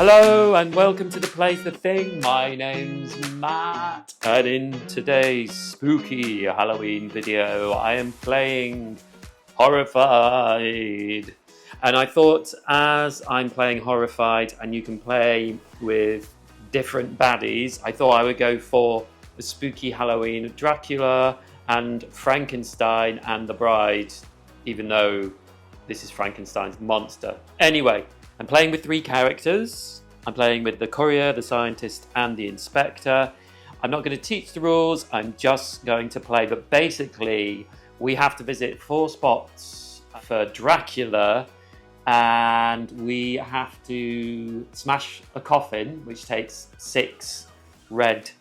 Hello and welcome to the Play the Thing. My name's Matt, and in today's spooky Halloween video, I am playing Horrified. And I thought, as I'm playing Horrified and you can play with different baddies, I thought I would go for the spooky Halloween of Dracula and Frankenstein and the Bride, even though this is Frankenstein's monster. Anyway, I'm playing with three characters. I'm playing with the courier, the scientist, and the inspector. I'm not going to teach the rules, I'm just going to play. But basically, we have to visit 4 spots for Dracula, and we have to smash a coffin, which takes 6 red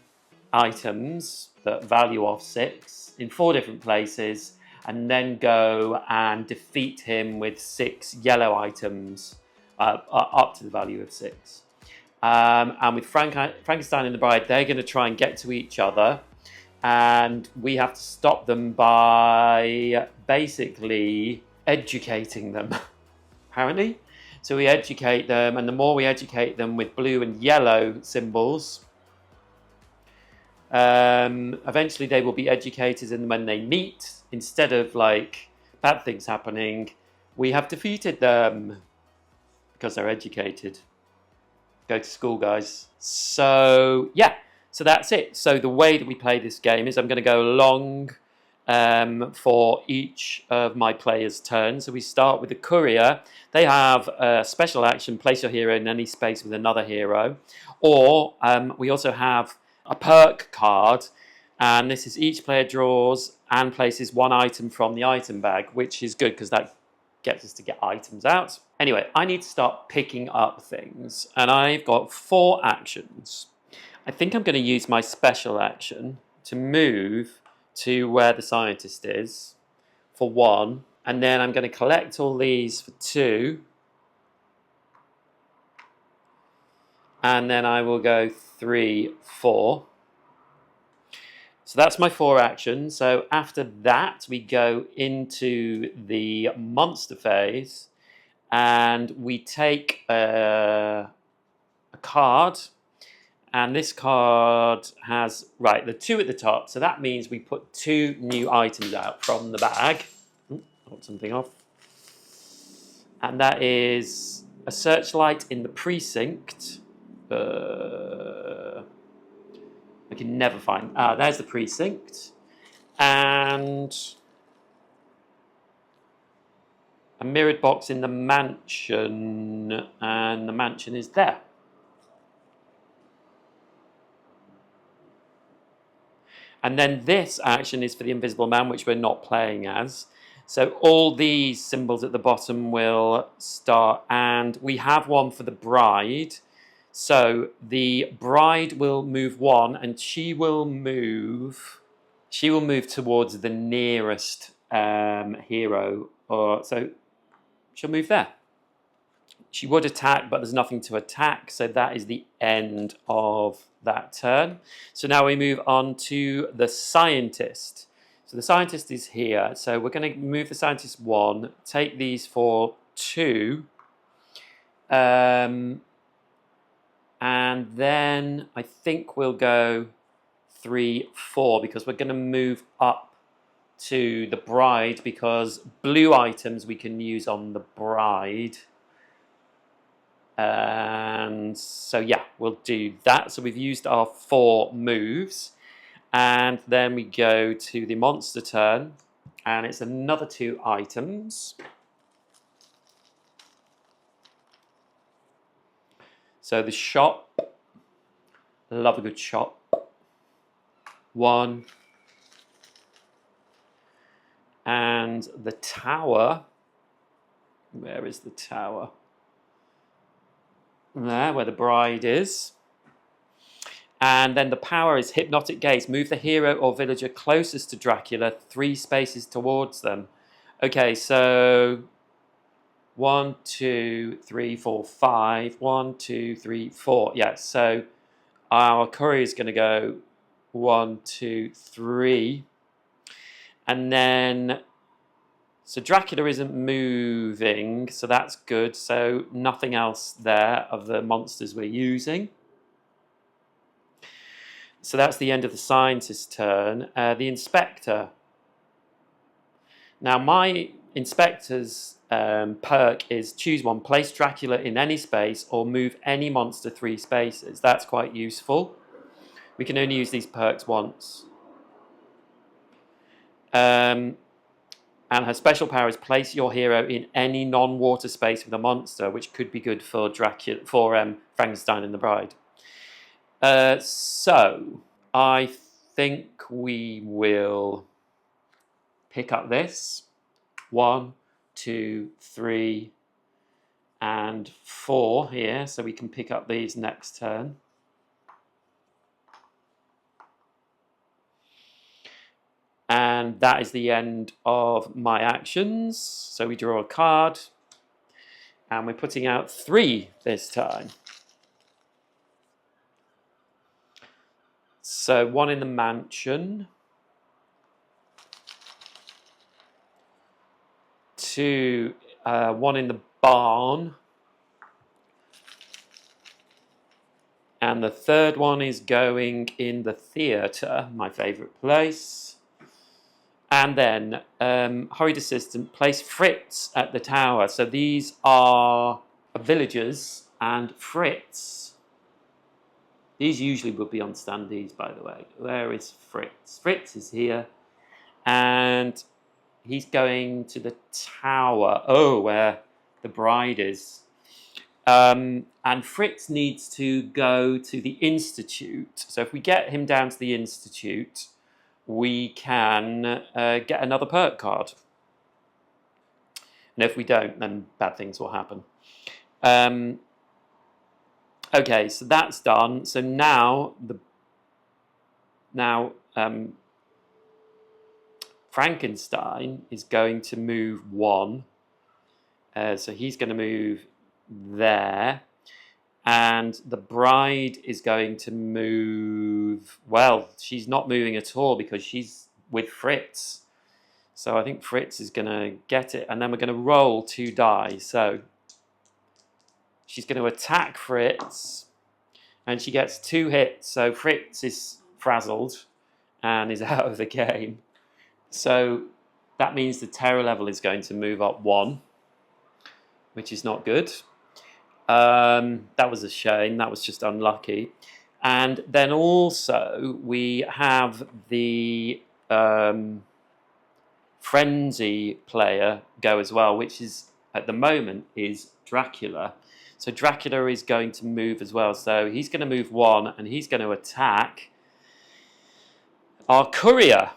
items that value of 6 in 4 different places, and then go and defeat him with 6 yellow items up to the value of 6. And with Frankenstein and the Bride, they're going to try and get to each other, and we have to stop them by basically educating them, apparently. So we educate them, and the more we educate them with blue and yellow symbols, eventually they will be educated, and when they meet, instead of like bad things happening, we have defeated them because they're educated. Go to school, guys. So yeah, so that's it. So the way that we play this game is I'm going to go along for each of my players' turns. So we start with the courier. They have a special action, place your hero in any space with another hero. Or we also have a perk card, and this is each player draws and places 1 item from the item bag, which is good because that gets us to get items out. Anyway, I need to start picking up things, and I've got 4 actions. I think I'm going to use my special action to move to where the scientist is for 1, and then I'm going to collect all these for 2, and then I will go 3, 4. So that's my 4 actions. So after that, we go into the monster phase, and we take a card, and this card has, right, the 2 at the top, so that means we put 2 new items out from the bag. Got something off. And that is a searchlight in the precinct. I can never find. There's the precinct, and a mirrored box in the mansion, and the mansion is there. And then this action is for the Invisible Man, which we're not playing as. So all these symbols at the bottom will start, and we have one for the bride. So the bride will move 1, and she will move towards the nearest hero, so she'll move there. She would attack, but there's nothing to attack, so that is the end of that turn. So now we move on to the scientist. So the scientist is here, so we're going to move the scientist 1, take these for 2, and then I think we'll go 3, 4, because we're going to move up to the bride, because blue items we can use on the bride. And so yeah, we'll do that. So we've used our 4 moves, and then we go to the monster turn, and it's another 2 items. So the shop, love a good shop. 1. And the tower, where is the tower? There, where the bride is. And then the power is hypnotic gaze. Move the hero or villager closest to Dracula 3 spaces towards them. Okay, so 1, 2, 3, 4, 5. 1, 2, 3, 4. Yeah, so our courier is going to go 1, 2, 3. And then So Dracula isn't moving, so that's good. So nothing else there of the monsters we're using. So that's the end of the scientist's turn. The inspector. Now my inspector's perk is choose one, place Dracula in any space or move any monster 3 spaces. That's quite useful. We can only use these perks once. And her special power is place your hero in any non-water space with a monster, which could be good for Frankenstein and the Bride. So I think we will pick up this 1, 2, 3, and 4 here, so we can pick up these next turn. And that is the end of my actions. So we draw a card. And we're putting out 3 this time. So 1 in the mansion. 2, 1 in the barn. And the 3rd one is going in the theatre, my favourite place. And then, hurried assistant, place Fritz at the tower. So these are villagers, and Fritz, these usually would be on standees, by the way. Where is Fritz? Fritz is here, and he's going to the tower. Oh, where the bride is. And Fritz needs to go to the Institute. So if we get him down to the Institute, we can get another perk card. And if we don't, then bad things will happen. Okay, so that's done. So now Frankenstein is going to move 1. So he's going to move there. And the bride is going to move, well, she's not moving at all because she's with Fritz. So I think Fritz is going to get it. And then we're going to roll 2 die. So she's going to attack Fritz. And she gets 2 hits. So Fritz is frazzled and is out of the game. So that means the terror level is going to move up 1, which is not good. That was a shame. That was just unlucky. And then also we have the frenzy player go as well, which is at the moment is Dracula. So Dracula is going to move as well. So he's going to move 1 and he's going to attack our courier.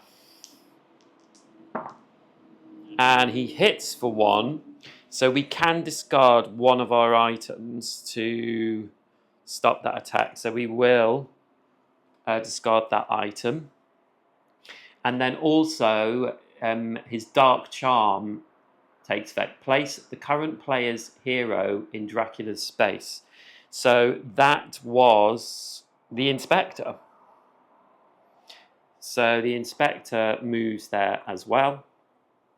And he hits for 1. So we can discard one of our items to stop that attack. So we will discard that item. And then also his Dark Charm takes effect. Place the current player's hero in Dracula's space. So that was the Inspector. So the Inspector moves there as well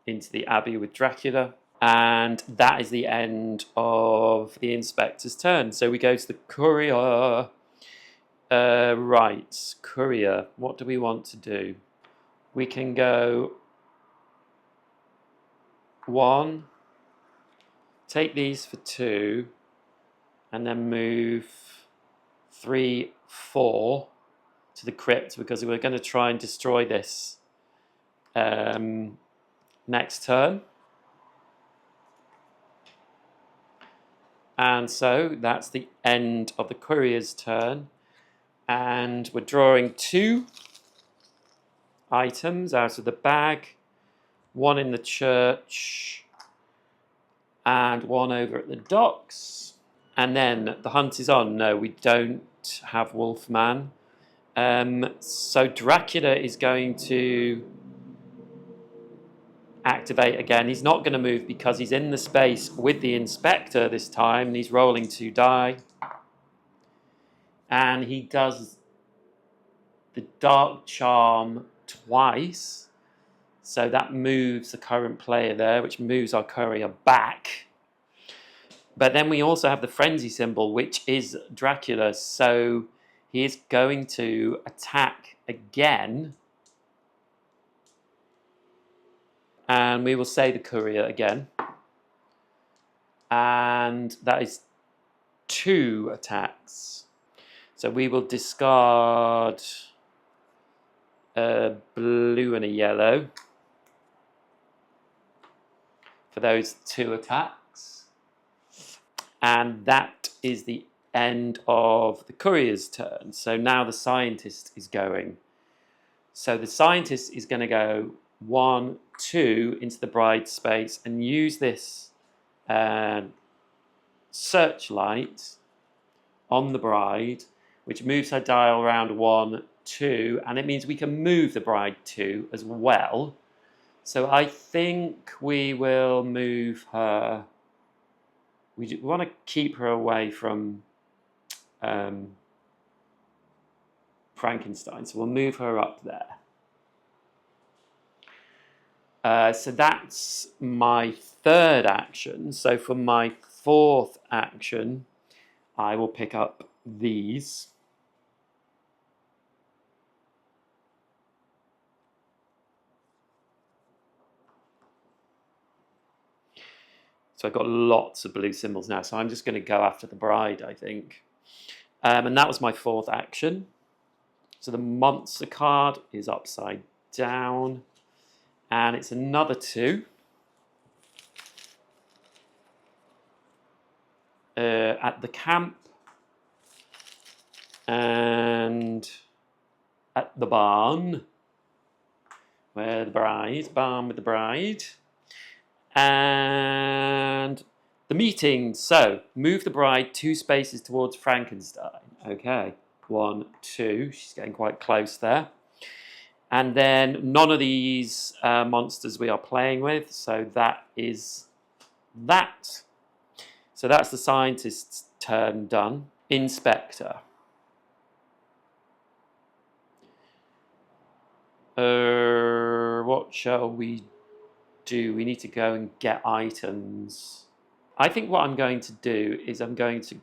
into the Abbey with Dracula. And that is the end of the Inspector's turn. So we go to the Courier. Right, Courier. What do we want to do? We can go 1, take these for 2, and then move 3, 4 to the crypt because we're going to try and destroy this next turn. And so that's the end of the courier's turn. And we're drawing 2 items out of the bag. 1 in the church and 1 over at the docks. And then the hunt is on. No, we don't have Wolfman. So Dracula is going to activate again. He's not going to move because he's in the space with the Inspector this time, and he's rolling 2 die. And he does the Dark Charm twice. So that moves the current player there, which moves our courier back. But then we also have the frenzy symbol, which is Dracula. So he is going to attack again. And we will say the courier again. And that is 2 attacks. So we will discard a blue and a yellow for those 2 attacks. And that is the end of the courier's turn. So now the scientist is going. So the scientist is going to go 1, 2 into the bride space and use this searchlight on the bride, which moves her dial around 1, 2, and it means we can move the bride 2 as well. So I think we will move her. We want to keep her away from Frankenstein, so we'll move her up there. So that's my 3rd action. So for my 4th action, I will pick up these. So I've got lots of blue symbols now, so I'm just going to go after the bride, I think. And that was my 4th action. So the monster card is upside down. And it's another 2. At the camp. And at the barn. Where the bride, barn with the bride. And the meeting. So move the bride 2 spaces towards Frankenstein. Okay, 1, 2. She's getting quite close there. And then none of these monsters we are playing with. So that is that. So that's the scientist's turn done. Inspector. What shall we do? We need to go and get items. I think what I'm going to do is I'm going to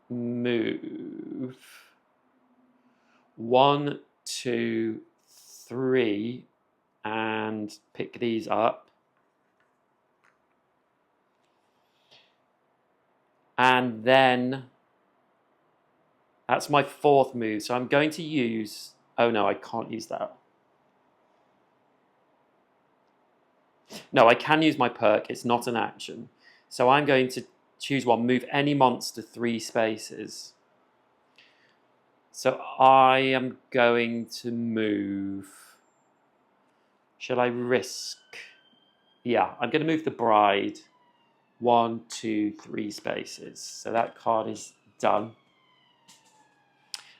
move 1, 2, 3 and pick these up. And then that's my 4th move. So I'm going to use, oh no, I can't use that. No, I can use my perk. It's not an action. So I'm going to choose one, move any monster 3 spaces. So I am going to move. Shall I risk? Yeah, I'm going to move the bride 1, 2, 3 spaces. So that card is done.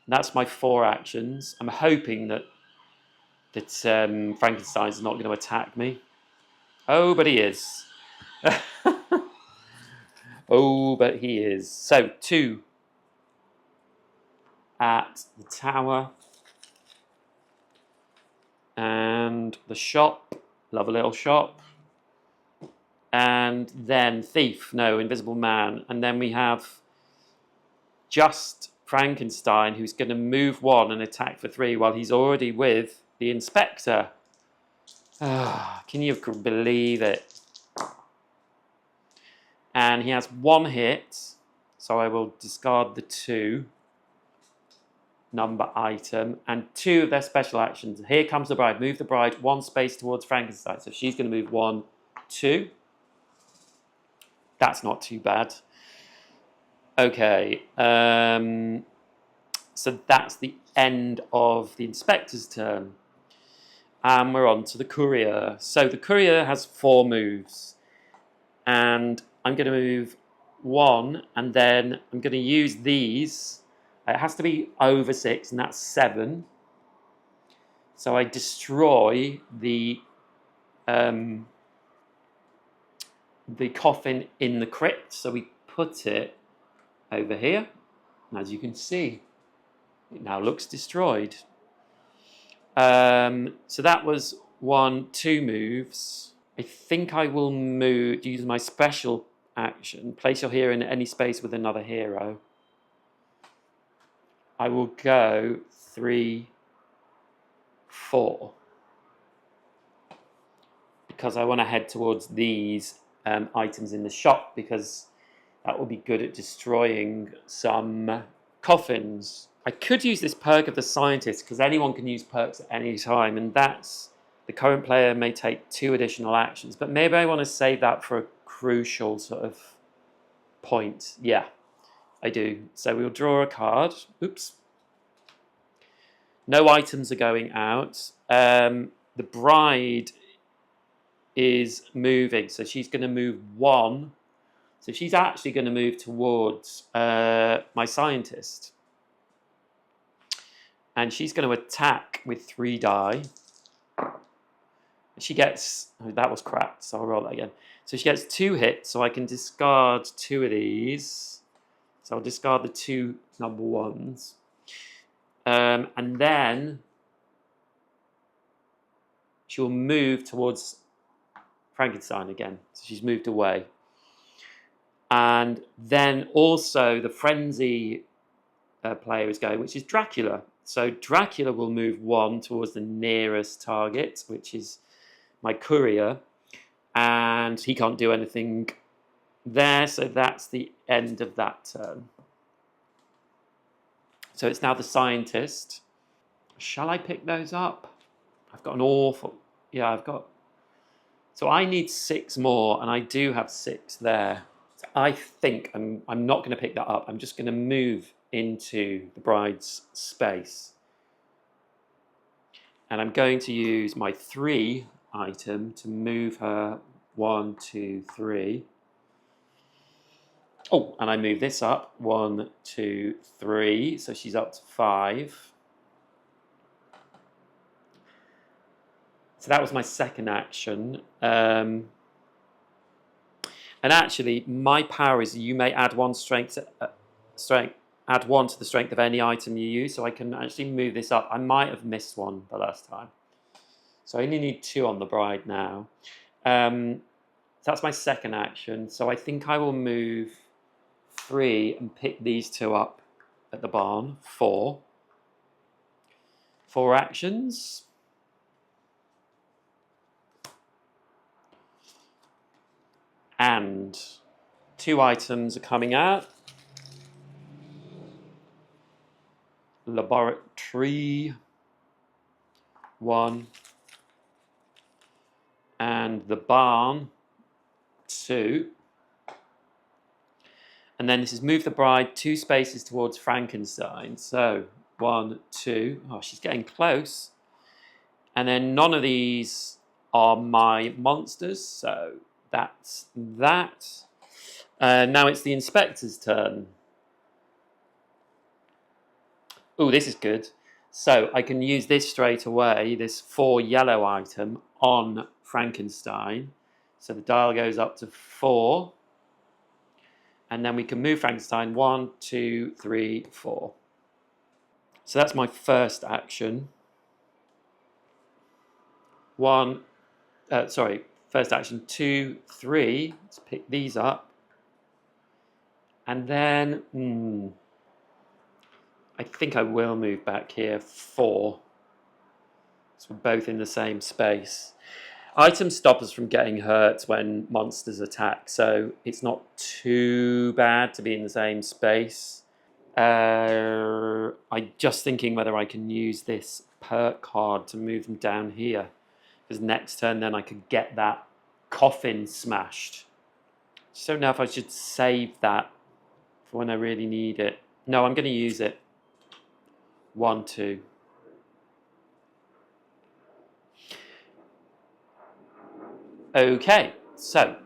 And that's my 4 actions. I'm hoping that Frankenstein's not going to attack me. Oh, but he is. Oh, but he is. So 2 at the tower. And the shop. Love a little shop. And then thief. No, invisible man. And then we have just Frankenstein, who's going to move 1 and attack for 3 while he's already with the inspector. Can you believe it? And he has 1 hit, so I will discard the 2 number item and 2 of their special actions. Here comes the bride. Move the bride 1 space towards Frankenstein. So she's going to move 1, 2. That's not too bad. Okay. So that's the end of the inspector's turn. And we're on to the courier. So the courier has 4 moves. And I'm going to move 1, and then I'm going to use these. It has to be over 6, and that's 7. So I destroy the coffin in the crypt. So we put it over here. And as you can see, it now looks destroyed. So that was 2 moves. I think I will use my special action. Place your hero in any space with another hero. I will go 3, 4. Because I want to head towards these items in the shop, because that will be good at destroying some coffins. I could use this perk of the scientist, because anyone can use perks at any time, and that's the current player may take 2 additional actions, but maybe I want to save that for a crucial sort of point. Yeah, I do. So we'll draw a card. Oops. No items are going out. The bride is moving, so she's going to move 1. So she's actually going to move towards my scientist. And she's going to attack with 3 die. She gets, oh, that was crap, so I'll roll that again. So she gets 2 hits, so I can discard 2 of these. So I'll discard the 2 number 1s. And then she'll move towards Frankenstein again. So she's moved away. And then also the frenzy player is going, which is Dracula. So Dracula will move 1 towards the nearest target, which is my courier. And he can't do anything there, so that's the end of that turn. So it's now the scientist. Shall I pick those up? I've got an awful... Yeah, I've got... So I need 6 more, and I do have 6 there. So I think I'm not going to pick that up. I'm just going to move into the bride's space. And I'm going to use my 3 item to move her 1, 2, 3. Oh, and I move this up. 1, 2, 3. So she's up to 5. So that was my second action. And actually, my power is you may add 1 strength, add 1 to the strength of any item you use. So I can actually move this up. I might have missed 1 the last time. So I only need 2 on the bride now. So that's my second action. So I think I will move 3 and pick these 2 up at the barn. 4. 4 actions. And 2 items are coming out. Laboratory 1. And the barn 2. And then this is move the bride 2 spaces towards Frankenstein. So 1, 2. Oh, she's getting close. And then none of these are my monsters. So that's that. Now it's the inspector's turn. Oh, this is good. So I can use this straight away, this 4 yellow item on Frankenstein. So the dial goes up to 4. And then we can move Frankenstein 1, 2, 3, 4. So that's my first action. First action 2, 3. Let's pick these up. And then, I think I will move back here 4. So we're both in the same space. Items stop us from getting hurt when monsters attack, so it's not too bad to be in the same space. I'm just thinking whether I can use this perk card to move them down here, because next turn then I could get that coffin smashed. Just don't know if I should save that for when I really need it. No, I'm going to use it. 1, 2. Okay, so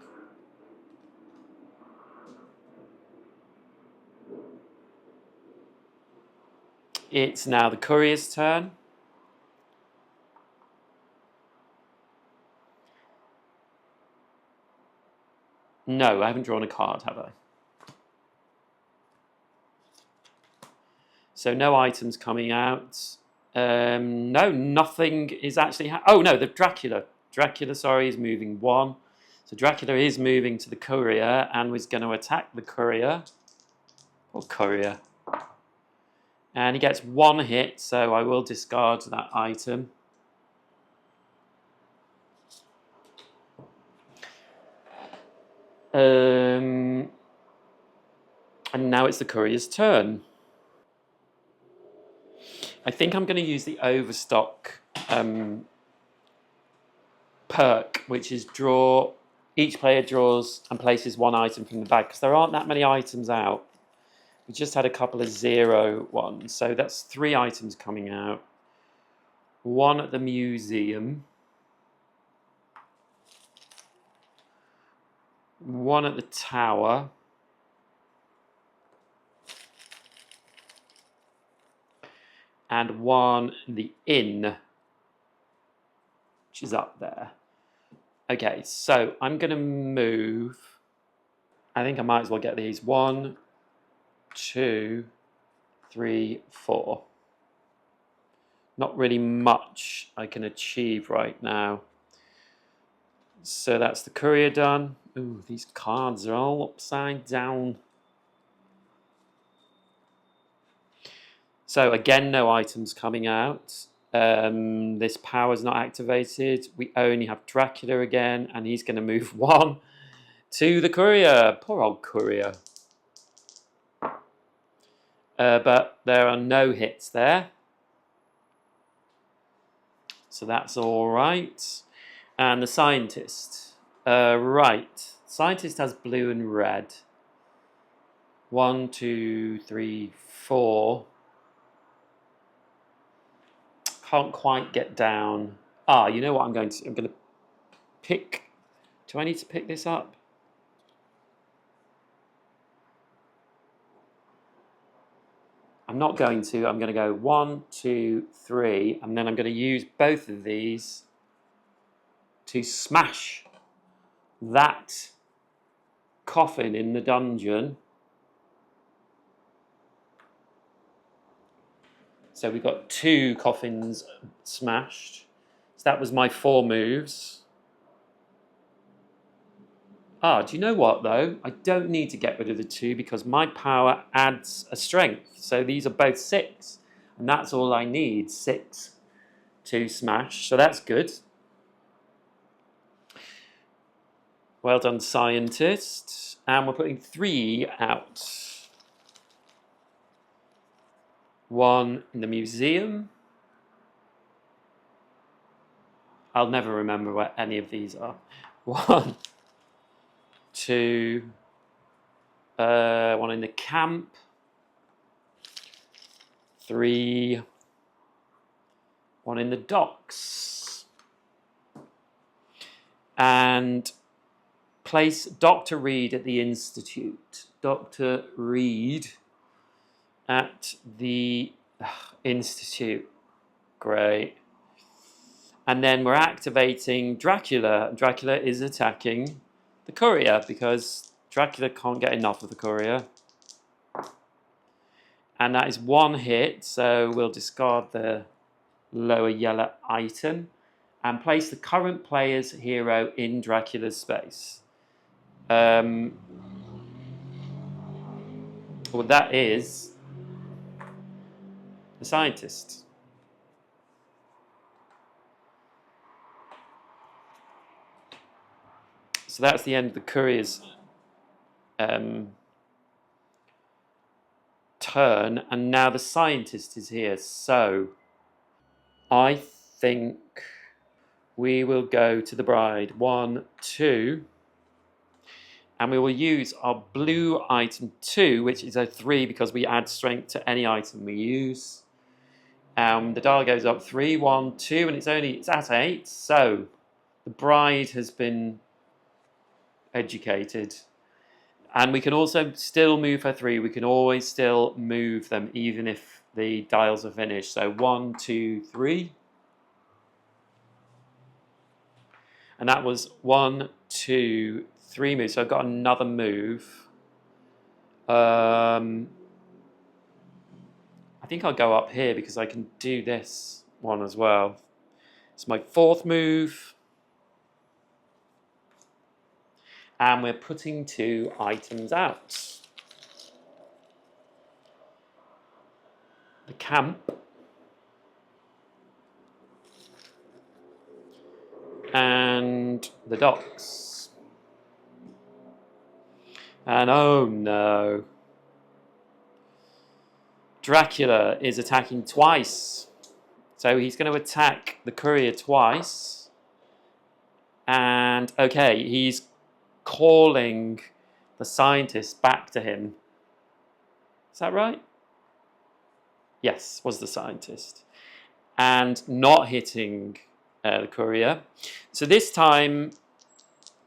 it's now the courier's turn. No, I haven't drawn a card, have I? So no items coming out. No, nothing is actually... oh, no, the Dracula. Dracula, sorry, is moving 1. So Dracula is moving to the courier and was going to attack the courier. Or courier. And he gets 1 hit, so I will discard that item. And now it's the courier's turn. I think I'm going to use the Overstock perk, which is draw. Each player draws and places 1 item from the bag, because there aren't that many items out. We just had a couple of 0 ones, so that's 3 items coming out. 1 at the museum. 1 at the tower. And 1 in the inn, which is up there. Okay, so I'm going to move. I think I might as well get these. 1, 2, 3, 4. Not really much I can achieve right now. So that's the courier done. Ooh, these cards are all upside down. So again, no items coming out. This power is not activated. We only have Dracula again, and he's going to move 1 to the courier. Poor old courier. But there are no hits there. So that's all right. And the scientist. Right. Scientist has blue and red. 1, 2, 3, 4. Can't quite get down. Ah, you know what I'm going to pick. Do I need to pick this up? I'm not going to. I'm going to go 1, 2, 3, and then I'm going to use both of these to smash that coffin in the dungeon. So we've got 2 coffins smashed. So that was my 4 moves. Ah, do you know what though? I don't need to get rid of the 2 because my power adds a strength. So these are both 6. And that's all I need, 6 to smash. So that's good. Well done, scientist. And we're putting 3 out. 1 in the museum. I'll never remember where any of these are. 1, 2, 1 in the camp. 3, 1 in the docks. And place Dr. Reed at the Institute. Dr. Reed at the Institute. Great. And then we're activating Dracula. Dracula is attacking the courier because Dracula can't get enough of the courier. And that is 1 hit, so we'll discard the lower yellow item and place the current player's hero in Dracula's space. Well, that is the scientist. So that's the end of the courier's turn, and now the scientist is here. So I think we will go to the bride. 1, 2. And we will use our blue item 2, which is a 3 because we add strength to any item we use. The dial goes up 3, 1, 2, and it's at 8. So the bride has been educated. And we can also still move her 3. We can always still move them even if the dials are finished. So 1, 2, 3. And that was 1, 2, 3 moves. So I've got another move. I I think I'll go up here because I can do this one as well. It's my 4th move. And we're putting 2 items out. The camp. And the docks. And oh no. Dracula is attacking twice. So he's going to attack the courier twice. And okay, he's calling the scientist back to him. Is that right? Yes, was the scientist. And not hitting the courier. So this time,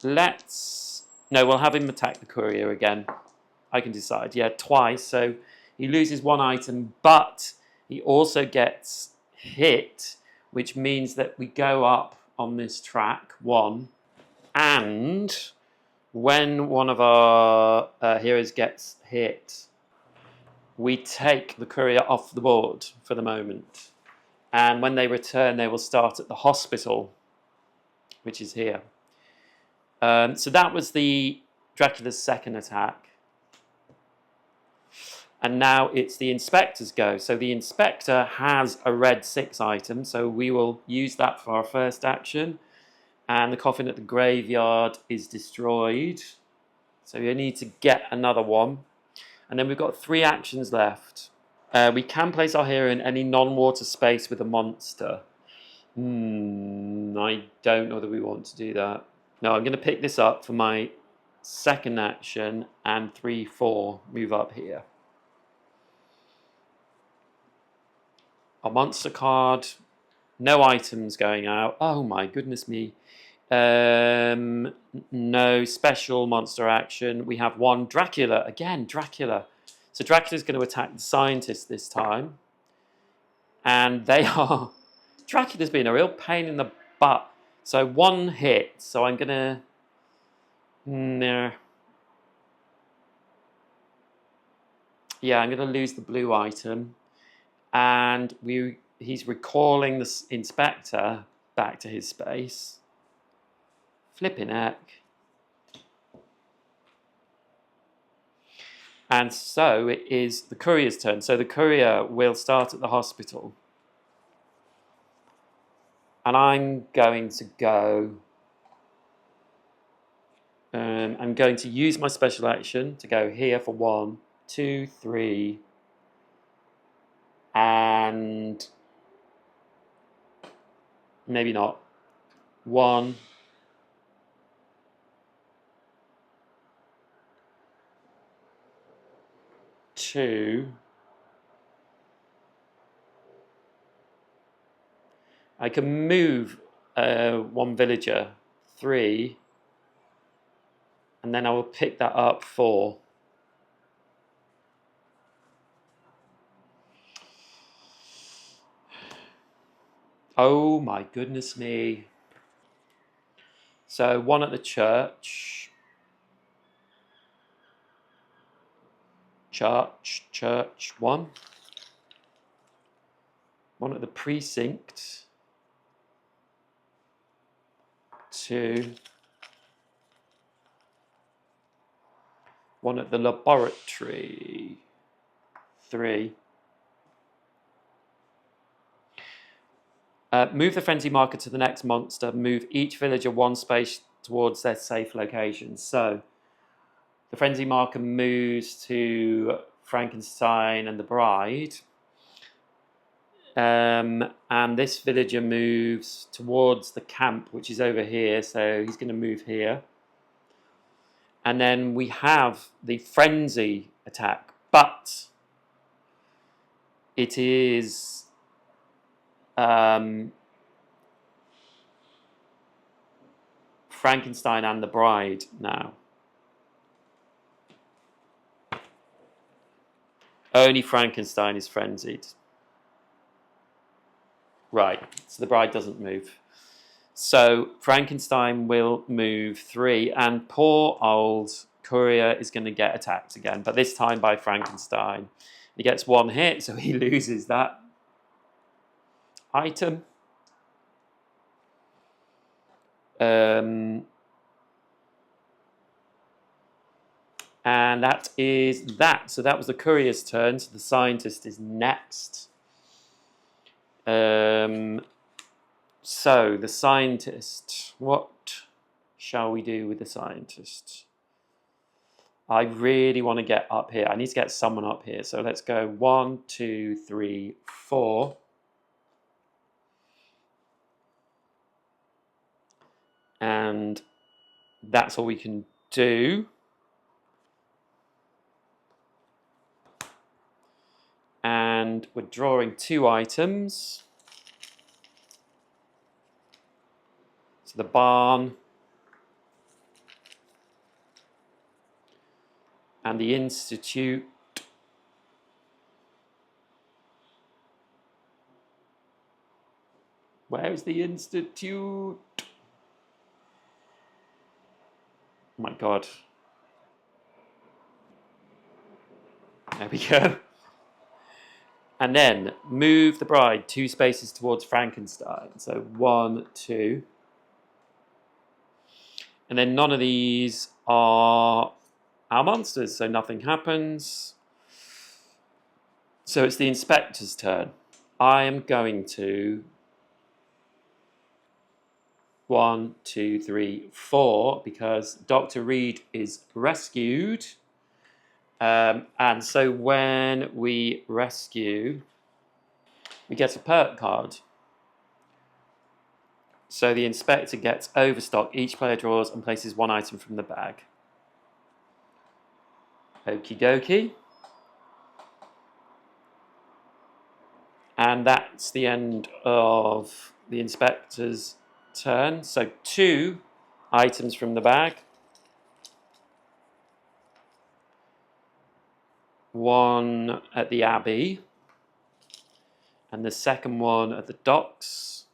we'll have him attack the courier again. I can decide. Yeah, twice. So he loses 1 item, but he also gets hit, which means that we go up on this track 1. And when one of our heroes gets hit, we take the courier off the board for the moment. And when they return, they will start at the hospital, which is here. So that was the Dracula's 2nd attack. And now it's the inspector's go. So the inspector has a red 6 item, so we will use that for our first action. And the coffin at the graveyard is destroyed. So we need to get another one. And then we've got 3 actions left. We can place our hero in any non-water space with a monster. I don't know that we want to do that. No, I'm going to pick this up for my 2nd action and 3/4 move up here. A monster card. No items going out. Oh my goodness me. No special monster action. We have 1 Dracula. Again, Dracula. So Dracula's going to attack the scientist this time. And they are... Dracula's been a real pain in the butt. So 1 hit. So I'm going to... Yeah, I'm going to lose the blue item. And he's recalling the inspector back to his space. Flipping heck. And so it is the courier's turn. So the courier will start at the hospital. And I'm going to go... I'm going to use my special action to go here for 1, 2, 3... and maybe not. 1, 2. I can move 1 villager, 3, and then I will pick that up 4. Oh my goodness me. So 1 at the church. Church 1. 1 at the precinct. 2. 1 at the laboratory. 3. Move the frenzy marker to the next monster. Move each villager 1 space towards their safe location. So the frenzy marker moves to Frankenstein and the bride. And this villager moves towards the camp, which is over here. So he's going to move here. And then we have the frenzy attack. But it is... Frankenstein and the bride now. Only Frankenstein is frenzied. Right, so the bride doesn't move. So Frankenstein will move 3, and poor old courier is going to get attacked again, but this time by Frankenstein. He gets 1 hit, so he loses that item. And that is that. So that was the courier's turn. So the scientist is next. So the scientist, what shall we do with the scientist? I really want to get up here. I need to get someone up here. So let's go 1, 2, 3, 4. And that's all we can do. And we're drawing 2 items. So the barn and the institute. Where is the institute? Oh my God. There we go. And then move the bride 2 spaces towards Frankenstein. So 1, 2. And then none of these are our monsters, so nothing happens. So it's the inspector's turn. I am going to 1, 2, 3, 4 because Dr. Reed is rescued. And so when we rescue, we get a perk card. So the inspector gets overstock. Each player draws and places 1 item from the bag. Okie dokie. And that's the end of the inspector's turn. So 2 items from the bag. 1 at the Abbey. And the second one at the docks.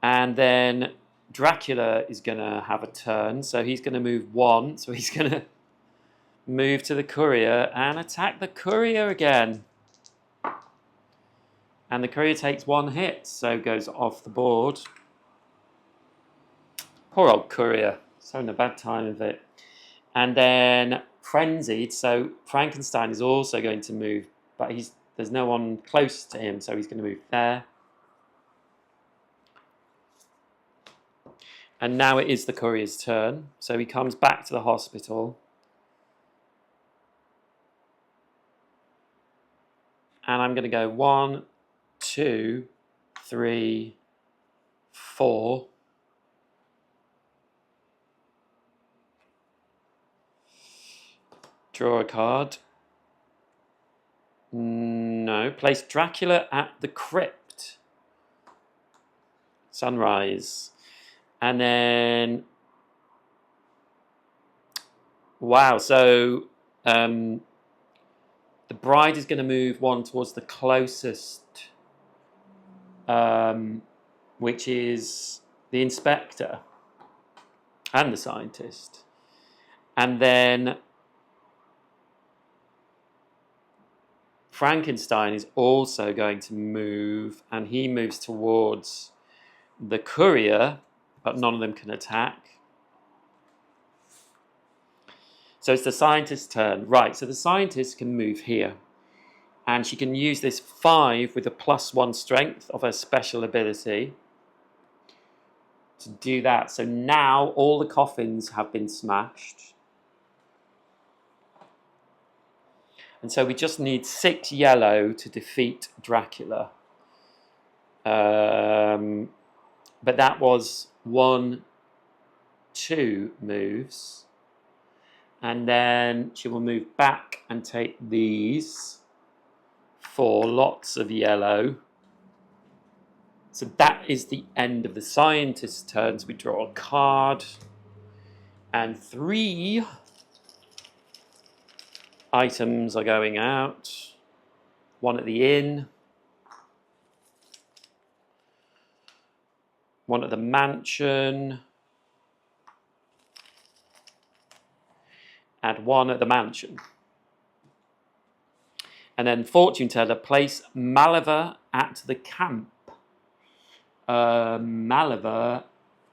And then Dracula is going to have a turn. So he's going to move 1. So he's going to move to the courier and attack the courier again. And the courier takes 1 hit, so goes off the board. Poor old courier. He's having a bad time of it. And then frenzied. So Frankenstein is also going to move, but there's no one close to him, so he's going to move there. And now it is the courier's turn. So he comes back to the hospital. And I'm going to go 1, 2, 3, 4. Draw a card. No. Place Dracula at the crypt. Sunrise. And then... Wow, so... the bride is going to move 1 towards the closest, which is the inspector and the scientist. And then Frankenstein is also going to move, and he moves towards the courier, but none of them can attack. So it's the scientist's turn. Right, so the scientist can move here. And she can use this 5 with a +1 strength of her special ability to do that. So now all the coffins have been smashed. And so we just need 6 yellow to defeat Dracula. But that was 1, 2 moves. And then she will move back and take these 4 lots of yellow. So that is the end of the scientist's turn. So we draw a card. And 3 items are going out. 1 at the inn. 1 at the mansion. Add 1 at the mansion. And then fortune teller, place Maliver at the camp. Maliver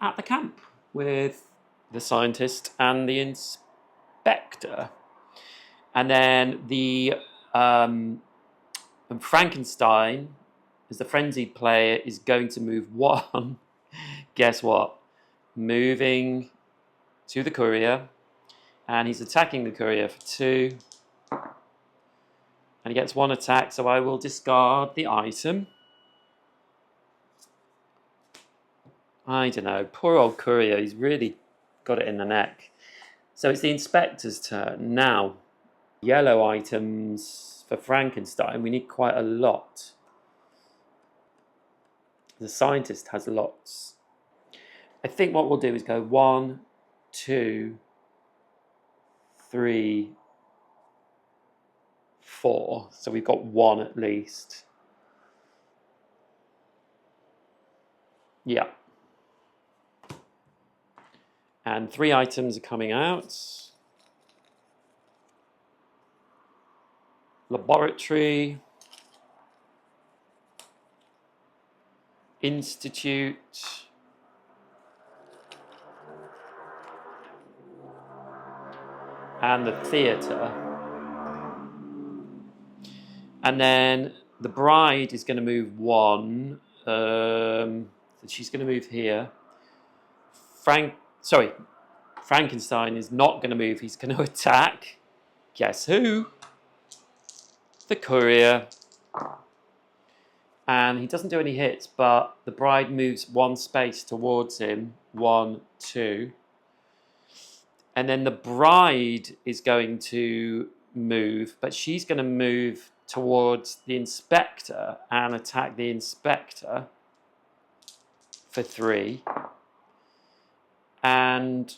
at the camp with the scientist and the inspector. And then the Frankenstein, as the frenzied player, is going to move 1. Guess what? Moving to the courier. And he's attacking the courier for 2. And he gets 1 attack, so I will discard the item. I don't know. Poor old courier. He's really got it in the neck. So it's the inspector's turn. Now, yellow items for Frankenstein. We need quite a lot. The scientist has lots. I think what we'll do is go 1, 2, 3, 4. So we've got 1 at least. Yeah. And 3 items are coming out. Laboratory. Institute. And the theatre. And then the bride is going to move 1. So she's going to move here. Frankenstein is not going to move. He's going to attack. Guess who? The courier. And he doesn't do any hits, but the bride moves 1 space towards him. 1, 2. And then the bride is going to move, but she's going to move towards the inspector and attack the inspector for 3. And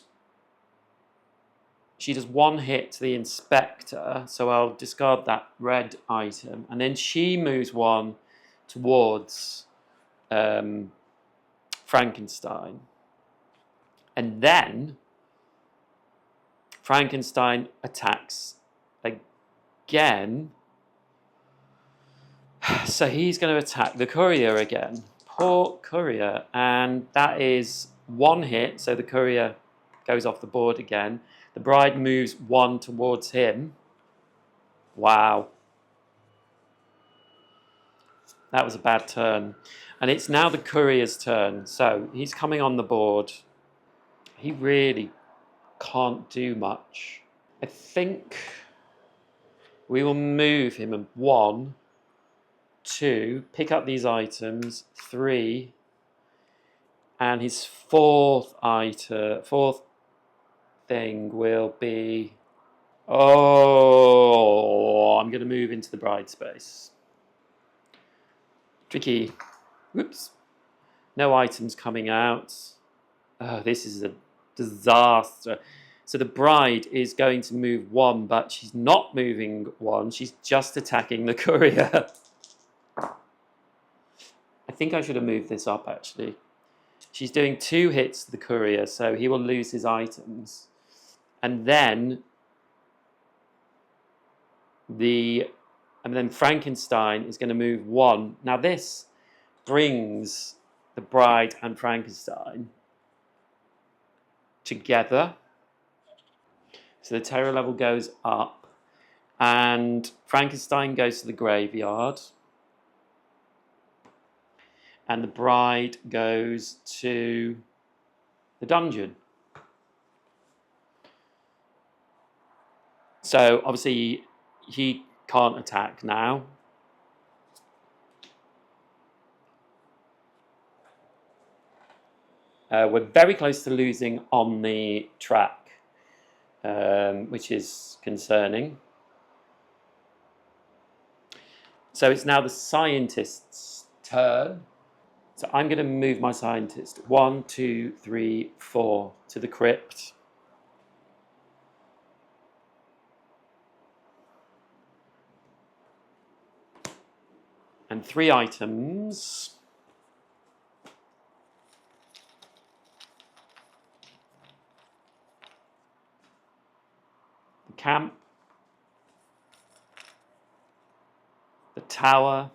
she does 1 hit to the inspector, so I'll discard that red item. And then she moves 1 towards Frankenstein. And then Frankenstein attacks again. So he's going to attack the courier again. Poor courier. And that is 1 hit, so the courier goes off the board again. The bride moves 1 towards him. Wow. That was a bad turn. And it's now the courier's turn. So he's coming on the board. He really can't do much. I think we will move him 1, 2, pick up these items, 3, and his 4th thing will be, I'm going to move into the bride space. Tricky. Whoops. No items coming out. This is a disaster. So the bride is going to move 1, but she's not moving 1. She's just attacking the courier. I think I should have moved this up, actually. She's doing 2 hits to the courier, so he will lose his items. And then Frankenstein is going to move 1. Now this brings the bride and Frankenstein together. So the terror level goes up, and Frankenstein goes to the graveyard, and the bride goes to the dungeon. So obviously he can't attack now. We're very close to losing on the track, which is concerning. So it's now the scientist's turn. So I'm going to move my scientist 1, 2, 3, 4 to the crypt. And 3 items. The camp, the tower,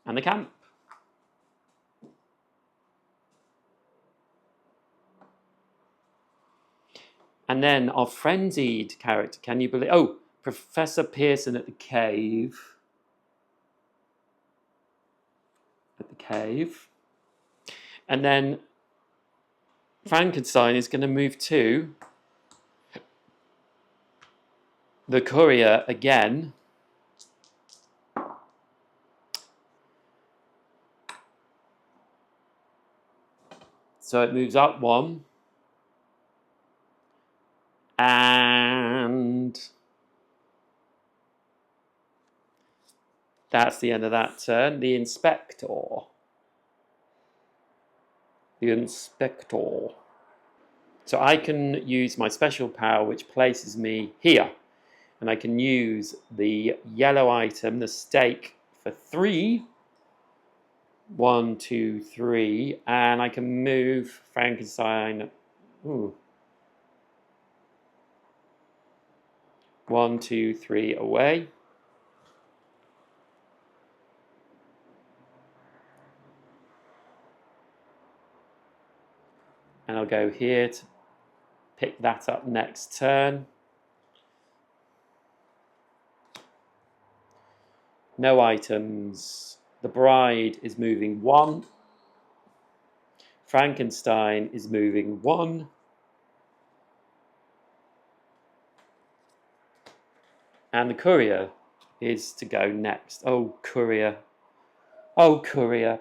and the camp. And then our frenzied character, can you believe? Oh, Professor Pearson at the cave. At the cave. And then Frankenstein is going to move to the courier again. So it moves up one. And that's the end of that turn. The inspector. The inspector. So I can use my special power, which places me here. And I can use the yellow item, the stake, for 3. 1, 2, 3. And I can move Frankenstein. Ooh. 1, 2, 3 away. And I'll go here to pick that up next turn. No items. The bride is moving 1. Frankenstein is moving 1. And the courier is to go next. Oh, courier. Oh, courier.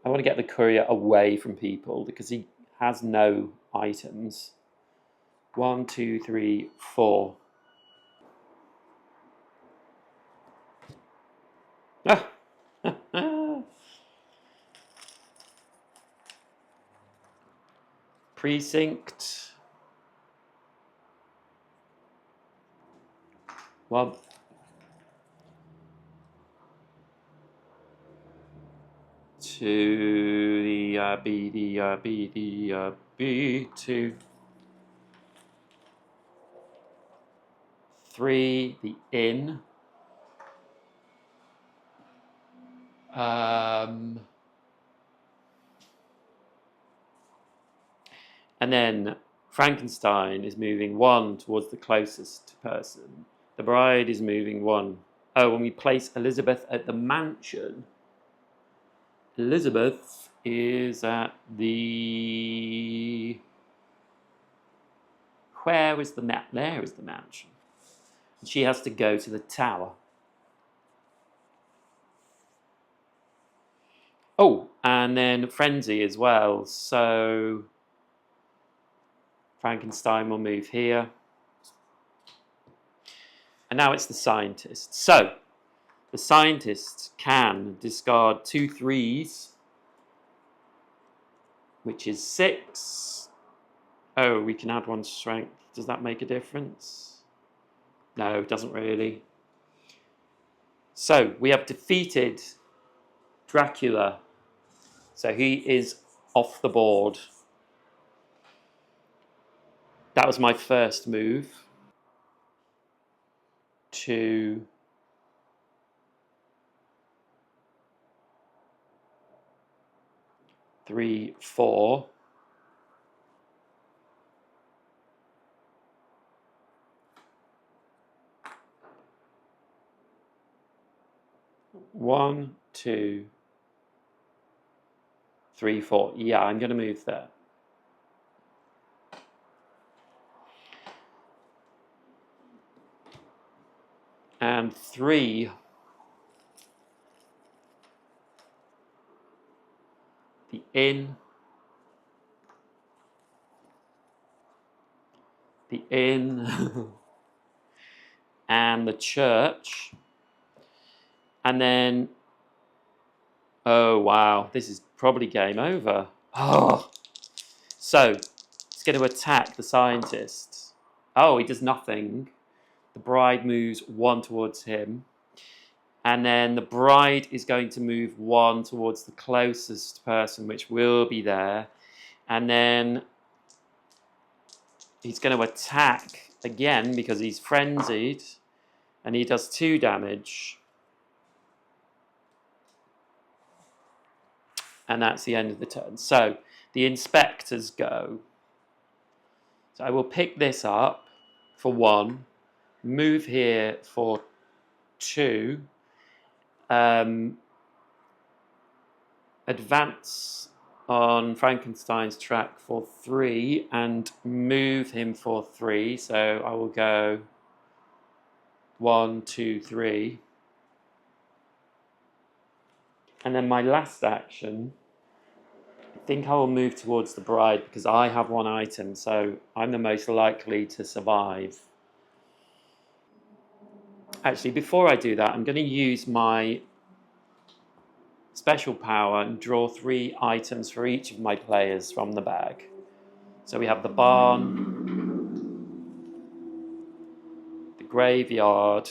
I want to get the courier away from people because he has no items. 1, 2, 3, 4. Ah. Precinct. 1. To the B, 2. 3, the inn. And then Frankenstein is moving 1 towards the closest person. The bride is moving 1. Oh, when we place Elizabeth at the mansion, Elizabeth is at the... Where is the map? There is the mansion. She has to go to the tower. Oh, and then Frenzy as well. So Frankenstein will move here. And now it's the scientist. So the scientist can discard 2 3s, which is 6. Oh, we can add 1 strength. Does that make a difference? No, it doesn't really. So we have defeated Dracula. So he is off the board. That was my first move. 2. 3, 4. 1, 2, 3, 4. Yeah, I'm going to move there. And 3. The inn. The inn. And the church. And then, oh wow, this is probably game over. Oh, so it's going to attack the scientist. Oh, he does nothing. the bride moves 1 towards him. And then the bride is going to move 1 towards the closest person, which will be there. And then he's going to attack again because he's frenzied. And he does 2 damage. And that's the end of the turn. So the inspectors go. So I will pick this up for 1. Move here for 2. Advance on Frankenstein's track for 3 and move him for 3. So I will go 1, 2, 3. And then my last action, I think I will move towards the bride because I have 1 item, so I'm the most likely to survive. Actually, before I do that, I'm going to use my special power and draw 3 items for each of my players from the bag. So we have the barn, the graveyard,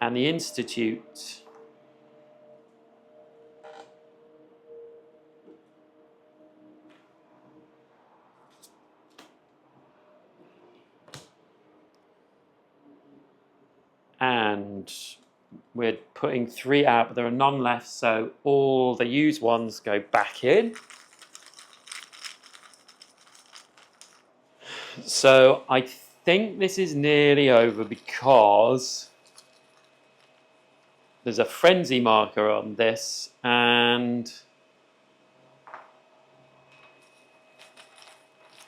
and the institute. And we're putting 3 out, but there are none left, so all the used ones go back in. So I think this is nearly over because there's a frenzy marker on this, and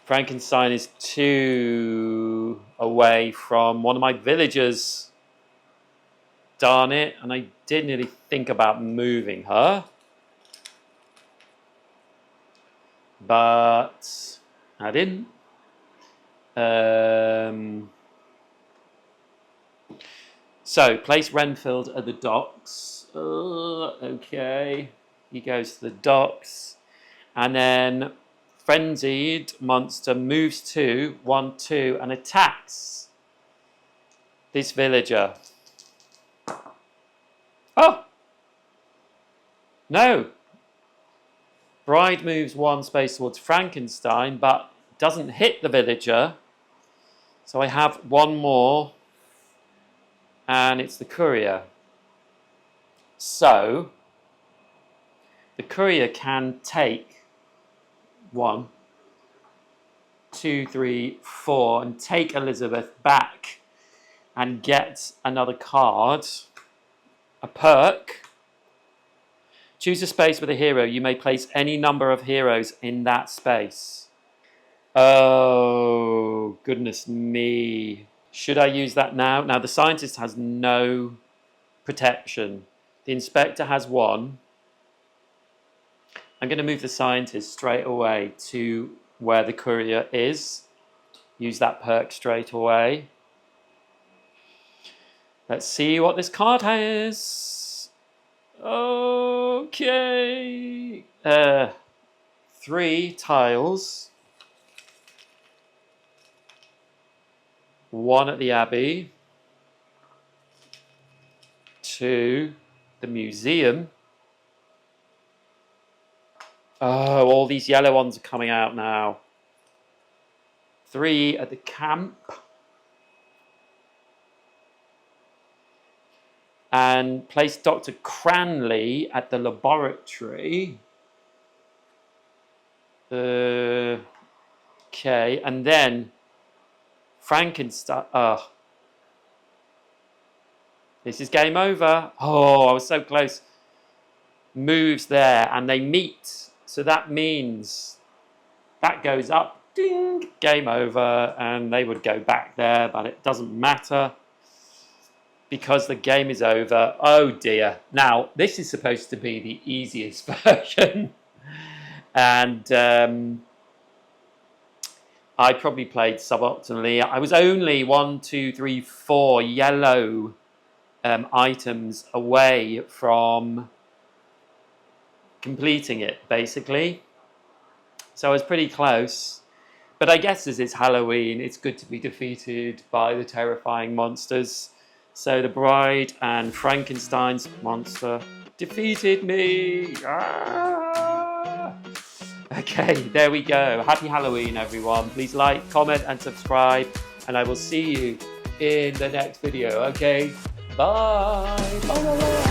Frankenstein is 2 away from one of my villagers. Darn it, and I did nearly think about moving her. But I didn't. So, place Renfield at the docks. Okay. He goes to the docks. And then Frenzied monster moves to 1, 2 and attacks this villager. Oh! No! Bride moves 1 space towards Frankenstein, but doesn't hit the villager. So I have 1 more, and it's the courier. So, the courier can take 1, 2, 3, 4, and take Elizabeth back and get another card. A perk. Choose a space with a hero. You may place any number of heroes in that space. Oh, goodness me. Should I use that now? Now, the scientist has no protection. The inspector has 1. I'm going to move the scientist straight away to where the courier is. Use that perk straight away. Let's see what this card has. Okay. 3 tiles. 1 at the Abbey. 2, the museum. Oh, all these yellow ones are coming out now. 3 at the camp. And place Dr. Cranley at the laboratory. Okay, and then Frankenstein. This is game over. Oh, I was so close. Moves there, and they meet. So that means that goes up. Ding, game over, and they would go back there, but it doesn't matter. Because the game is over. Oh dear. Now, this is supposed to be the easiest version. And I probably played suboptimally. I was only 1, 2, 3, 4 yellow items away from completing it, basically. So I was pretty close. But I guess as it's Halloween, it's good to be defeated by the terrifying monsters. So the Bride and Frankenstein's monster defeated me. Ah! Okay, there we go. Happy Halloween, everyone. Please like, comment, and subscribe. And I will see you in the next video. Okay, bye. Bye.